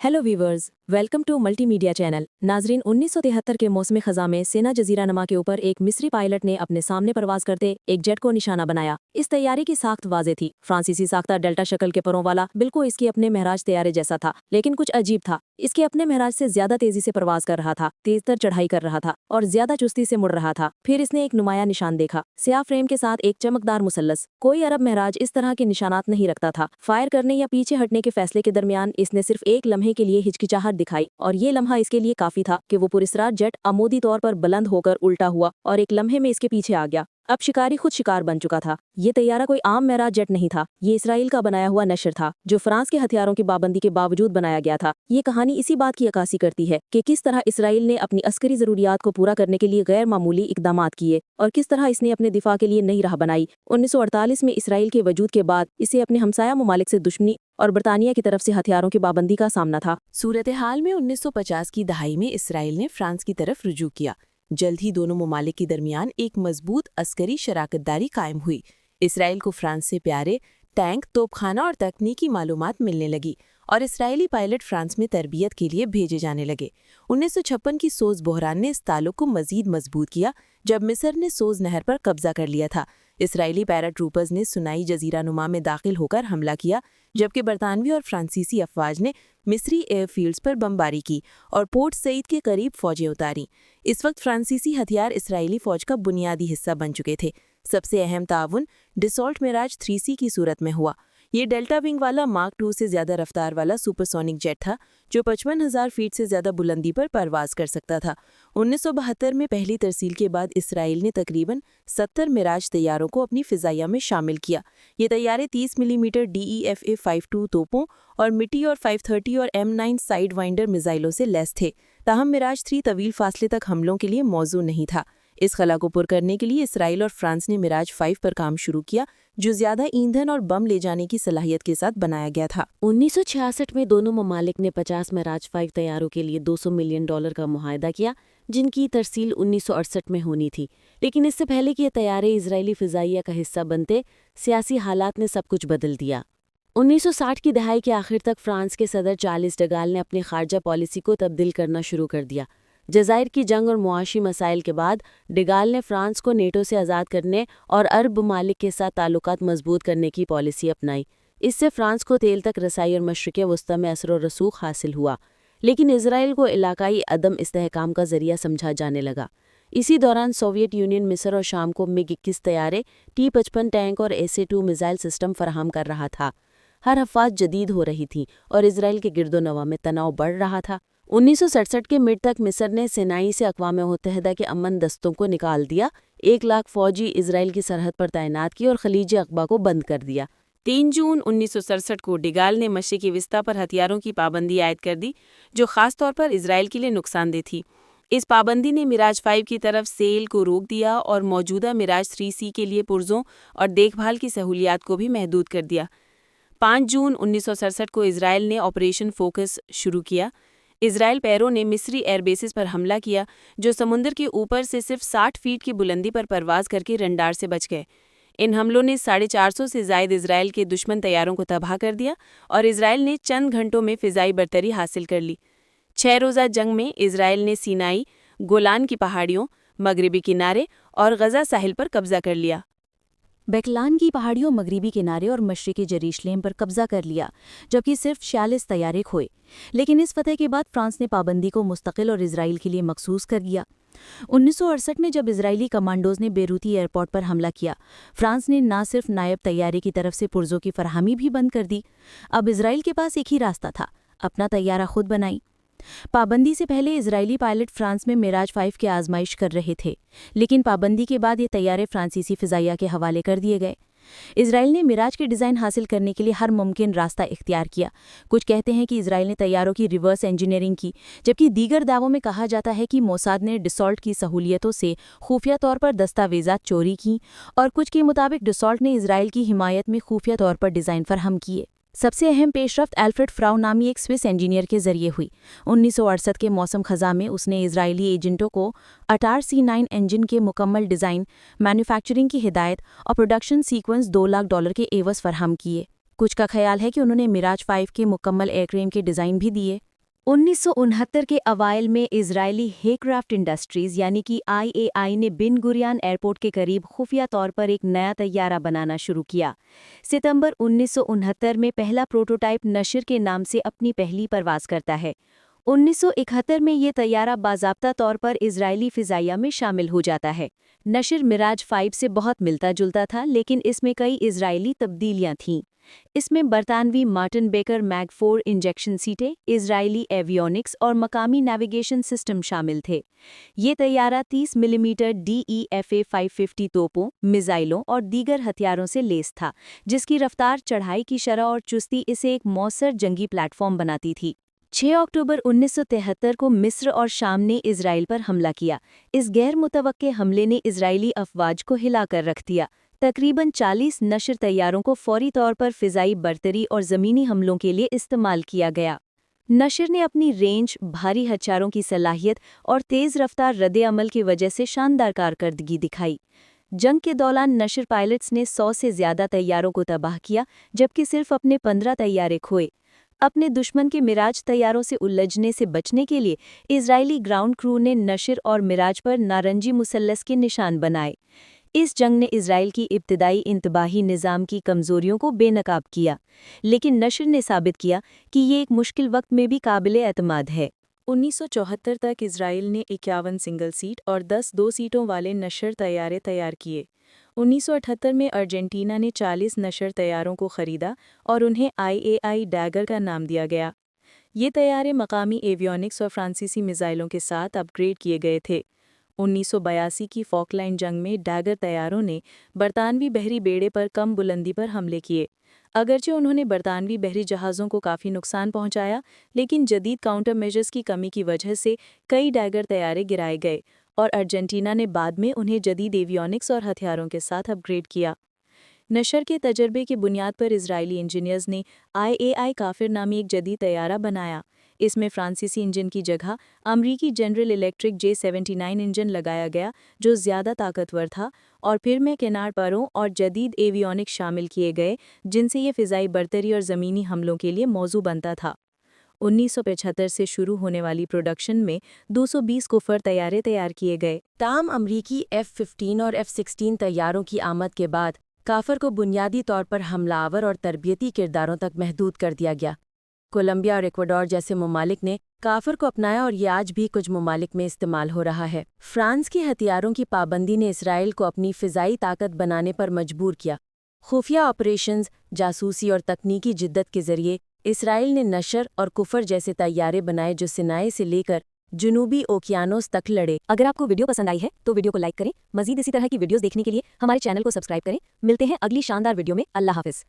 Hello viewers, welcome to multimedia channel. नाजरीन, 1973 के मौसम खज़ा में सेना जजीरा नमा के ऊपर एक मिस्री पायलट ने अपने सामने परवाज करते एक जेट को निशाना बनाया। इस तैयारी की साख्त वाज़े थी। फ्रांसीसी साख्ता डेल्टा शक्ल के परों वाला बिल्कुल इसके अपने महराज तैयारे जैसा था, लेकिन कुछ अजीब था। इसके अपने महराज से ज्यादा तेजी से परवाज कर रहा था, तेज तर चढ़ाई कर रहा था और ज्यादा चुस्ती से मुड़ रहा था। फिर इसने एक नुमाया निशान देखा, स्याह फ्रेम के साथ एक चमकदार मुसल्लस। कोई अरब महराज इस तरह के निशानात नहीं रखता था। फायर करने या पीछे हटने के फैसले के दरमियान इसने सिर्फ एक लम्हे के लिए हिचकिचाहट दिखाई, और ये लम्हा इसके लिए काफी था कि वो पुरस्कार जेट अमूदी तौर पर बुलंद होकर उल्टा हुआ और एक लम्हे में इसके पीछे आ गया। अब शिकारी खुद शिकार बन चुका था। ये तैयारा कोई आम महराज जेट नहीं था, ये इसराइल का बनाया हुआ नशर था, जो फ्रांस के हथियारों की पाबंदी के बावजूद बनाया गया था। ये कहानी इसी बात की अक्कासी करती है कि किस तरह इसराइल ने अपनी अस्करी जरूरियात को पूरा करने के लिए गैर मामूली इकदामात किए और किस तरह इसने अपने दिफा के लिए नई राह बनाई। 1948 में इसराइल के वजूद के बाद इसे अपने हमसाया ममालिक से दुश्मनी और बरतानिया की तरफ से हथियारों की पाबंदी का सामना था। सूरत हाल में 1950 की दहाई में इसराइल ने फ्रांस की तरफ रुजू किया। जल्द ही दोनों ममालिक के दरमियान एक मजबूत अस्करी शराकतदारी कायम हुई। इसराइल को फ्रांस से प्यारे टैंक, तोपखाना और तकनीकी मालूमात मिलने लगी और इसराइली पायलट फ्रांस में तरबियत के लिए भेजे जाने लगे। 1956 की सोज बहरान ने इस ताल्लुक को मजीद मजबूत किया जब मिस्र ने सोज नहर पर कब्जा कर लिया था। इसराइली पैराट्रूपर्स ने सुनाई जजीरा नुमा में दाखिल होकर हमला किया, जबकि बरतानवी और फ्रांसीसी अफवाज ने मिस्री एयरफील्ड्स पर बमबारी की और पोर्ट सईद के करीब फौजें उतारी। इस वक्त फ्रांसीसी हथियार इसराइली फौज का बुनियादी हिस्सा बन चुके थे। सबसे अहम ताउन डिसॉल्ट मिराज 3C की सूरत में हुआ। ये डेल्टा विंग वाला मार्क 2 से ज्यादा रफ्तार वाला सुपरसोनिक जेट था, जो 55,000 फीट से ज्यादा बुलंदी पर परवाज कर सकता था। 1972 में पहली तरसील के बाद इसराइल ने तकरीबन 70 मिराज तैयारों को अपनी फिजाइया में शामिल किया। ये तैयारे 30 मिलीमीटर DEFA 52 तोपों और मिट्टी और 530 और M9 साइड वाइंडर मिसाइलों से लैस थे। ताहम मिराज 3 तवील फासले तक हमलों के लिए मौजू नहीं था। इस खला को पुर करने के लिए इसराइल और फ्रांस ने मिराज 5 पर काम शुरू किया, जो ज्यादा ईंधन और बम ले जाने की सलाहियत के साथ बनाया गया था। 1966 में दोनों ममालिक ने 50 मिराज 5 तैयारों के लिए $200 मिलियन का मुआहदा किया, जिनकी तरसील 1968 में होनी थी। लेकिन इससे पहले कि ये तैयारे इजरायली फिजाइया का हिस्सा बनते, सियासी हालात ने सब कुछ बदल दिया। 1960 की दहाई के आखिर तक फ्रांस के सदर चार्ल्स ड गाल ने अपनी खारजा पॉलिसी को तब्दील करना शुरू कर दिया। जज़ायर की जंग और मुआशी मसाइल के बाद डिगाल ने फ्रांस को नेटो से आज़ाद करने और अरब ममालिक के साथ ताल्लुकात मजबूत करने की पॉलिसी अपनाई। इससे फ्रांस को तेल तक रसाई और मशरिक़ वस्ता में असर और रसूख हासिल हुआ, लेकिन इसराइल को इलाकाई अदम इस्तेहकाम का जरिया समझा जाने लगा। इसी दौरान सोवियत यूनियन मिस्र और शाम को MiG-21 तैयारे, T-55 टैंक और SA-2 मिसाइल सिस्टम फराहम कर रहा था। हर हफ़ाज जदीद हो रही थी और इसराइल के गिरदोनवा में तनाव बढ़ रहा था। 1967 के मिड तक मिस्र ने सिनाई से अक़वाम मुत्तहिदा के अमन दस्तों को निकाल दिया, 1 लाख फ़ौजी इसराइल की सरहद पर तैनात की और खलीज अक़बा को बंद कर दिया। 3 जून 1967 को डिगाल ने मशरिक़ी विस्ता पर हथियारों की पाबंदी आयद कर दी, जो ख़ास तौर पर इसराइल के लिए नुकसानदेह थी। इस पाबंदी ने मिराज 5 की तरफ सेल को रोक दिया और मौजूदा मिराज 3C के लिए पुर्जों और देखभाल की सहूलियात को भी महदूद कर दिया। 5 जून 1967 को इसराइल ने ऑपरेशन फोकस शुरू किया। इसराइल पैरों ने मिस्री एयरबेसिस पर हमला किया, जो समुद्र के ऊपर से सिर्फ 60 फीट की बुलंदी पर परवाज करके रडार से बच गए। इन हमलों ने 450 से ज़ायद इसराइल के दुश्मन तैयारों को तबाह कर दिया और इसराइल ने चंद घंटों में फ़िज़ाई बरतरी हासिल कर ली। 6 रोज़ा जंग में इसराइल ने सीनाई, गोलान की पहाड़ियों, मगरबी किनारे और गज़ा साहिल पर कब्जा कर लिया। बेकलान की पहाड़ियों, मगरिबी किनारे और मशरिकी जेरूशलेम पर कब्जा कर लिया, जबकि सिर्फ 46 तैयारे खोए। लेकिन इस फतह के बाद फ्रांस ने पाबंदी को मुस्तकिल और इसराइल के लिए मखसूस कर दिया। 1968 में जब इजरायली कमांडोज ने बेरूती एयरपोर्ट पर हमला किया, फ्रांस ने न सिर्फ नायब तैयारे की तरफ से पुर्जों की फरहमी भी बंद कर दी। अब इसराइल के पास एक ही रास्ता था, अपना तैयारा खुद बनाई। पाबंदी से पहले इजरायली पायलट फ्रांस में मिराज 5 की आजमाइश कर रहे थे, लेकिन पाबंदी के बाद ये तैयारे फ्रांसीसी फिजाइया के हवाले कर दिए गए। इसराइल ने मिराज के डिज़ाइन हासिल करने के लिए हर मुमकिन रास्ता इख्तियार किया। कुछ कहते हैं कि इसराइल ने तैयारों की रिवर्स इंजीनियरिंग की, जबकि दीगर दावों में कहा जाता है कि मोसाद ने डिसॉल्ट की सहूलियतों से खुफिया तौर पर दस्तावेजात चोरी की, और कुछ के मुताबिक डिसॉल्ट ने इसराइल की हिमायत में खुफिया तौर पर डिज़ाइन फराहम किए। सबसे अहम पेशरफ्त एल्फ्रेड फ्राउ नामी एक स्विस इंजीनियर के जरिए हुई। 1968 के मौसम खज़ा में उसने इजरायली एजेंटों को अटार C9 इंजन के मुकम्मल डिज़ाइन, मैन्युफैक्चरिंग की हिदायत और प्रोडक्शन सीक्वेंस $2 लाख के एवज़ फराहम किए। कुछ का ख्याल है कि उन्होंने मिराज 5 के मुकम्मल एयरक्रेम के डिज़ाइन भी दिए। 1969 के अवाइल में इजरायली हेक्राफ्ट इंडस्ट्रीज यानी कि IAI ने बिन गुरियान एयरपोर्ट के करीब खुफिया तौर पर एक नया तैयारा बनाना शुरू किया। सितंबर 1969 में पहला प्रोटोटाइप नशर के नाम से अपनी पहली परवाज करता है। 1971 में ये तैयारा बाज़ाब्ता तौर पर इजरायली फ़िज़ाइया में शामिल हो जाता है। नशर मिराज 5 से बहुत मिलता जुलता था, लेकिन इसमें कई इजरायली तब्दीलियां थीं। इसमें बरतानवी मार्टिन बेकर मैग 4 इंजेक्शन सीटें, इजरायली एवियोनिक्स और मकामी नेविगेशन सिस्टम शामिल थे। ये तैयारा 30 मिलीमीटर DEFA 550 तोपों, मिसाइलों और दीगर हथियारों से लेस था, जिसकी रफ्तार, चढ़ाई की शरह और चुस्ती इसे एक मौसर जंगी प्लेटफॉर्म बनाती थी। 6 अक्टूबर 1973 को मिस्र और शाम ने इजराइल पर हमला किया। इस गैर मुतवक्के हमले ने इजरायली अफवाज को हिलाकर रख दिया। तकरीबन 40 नशर तैयारों को फौरी तौर पर फ़िज़ाई बर्तरी और ज़मीनी हमलों के लिए इस्तेमाल किया गया। नशर ने अपनी रेंज, भारी हथियारों की सलाहियत और तेज़ रफ्तार रद्द-ए-अमल की वजह से शानदार कारकर्दगी दिखाई। जंग के दौरान नशर पायलट्स ने 100 से ज़्यादा तैयारों को तबाह किया, जबकि सिर्फ अपने 15 तैयारे खोए। अपने दुश्मन के मिराज तैयारों से उलझने से बचने के लिए इजरायली ग्राउंड क्रू ने नशर और मिराज पर नारंगी मुसल्लस के निशान बनाए। इस जंग ने इजराइल की इब्तिदाई इंतबाही निज़ाम की कमज़ोरियों को बेनकाब किया, लेकिन नशर ने साबित किया कि ये एक मुश्किल वक्त में भी काबिले एतमाद है। 1974 तक इजराइल ने 51 सिंगल सीट और 10 2 सीटों वाले नशर तैयारे तैयार किए। 1978 में अर्जेंटीना ने 40 नशर तैयारों को खरीदा और उन्हें IAI डैगर का नाम दिया गया। ये तैयारे मकामी एवियोनिक्स और फ्रांसीसी मिसाइलों के साथ अपग्रेड किए गए थे। 1982 की फॉकलैंड जंग में डैगर तैयारों ने बरतानवी बहरी बेड़े पर कम बुलंदी पर हमले किए। अगरचे उन्होंने बरतानवी बहरी जहाज़ों को काफ़ी नुकसान पहुंचाया, लेकिन जदीद काउंटर मेजर्स की कमी की वजह से कई डैगर तैयारे गिराए गए और अर्जेंटीना ने बाद में उन्हें जदीद एवियोनिक्स और हथियारों के साथ अपग्रेड किया। नशर के तजर्बे की बुनियाद पर इजरायली इंजीनियर्स ने IAI काफिर नामी एक जदीद तैयारा बनाया। इसमें फ्रांसीसी इंजन की जगह अमरीकी जनरल इलेक्ट्रिक J79 इंजन लगाया गया, जो ज़्यादा ताकतवर था, और फिर में किनार परों और जदीद एवियोनिक्स शामिल किए गए, जिनसे ये फ़िज़ाई बर्तरी और ज़मीनी हमलों के लिए मौजू बनता था। 1975 से शुरू होने वाली प्रोडक्शन में 220 कुफर तैयारे तैयार किए गए। ताम अमरीकी F-15 और F-16 तैयारों की आमद के बाद काफर को बुनियादी तौर पर हमलावर और तरबियती किरदारों तक महदूद कर दिया गया। कोलंबिया और इक्वाडोर जैसे ममालिक ने काफर को अपनाया और ये आज भी कुछ ममालिक में इस्तेमाल हो रहा है। फ्रांस के हथियारों की पाबंदी ने इसराइल को अपनी फ़िज़ाई ताकत बनाने पर मजबूर किया। खुफिया ऑपरेशंस, जासूसी और तकनीकी जिद्दत के ज़रिए इसराइल ने नशर और कुफर जैसे तैयारे बनाए जो सिनाई से लेकर जुनूबी ओकियानोस तक लड़े। अगर आपको वीडियो पसंद आई है तो वीडियो को लाइक करें। मज़ीद इसी तरह की वीडियोस देखने के लिए हमारे चैनल को सब्सक्राइब करें। मिलते हैं अगली शानदार वीडियो में। अल्लाह हाफ़िज़।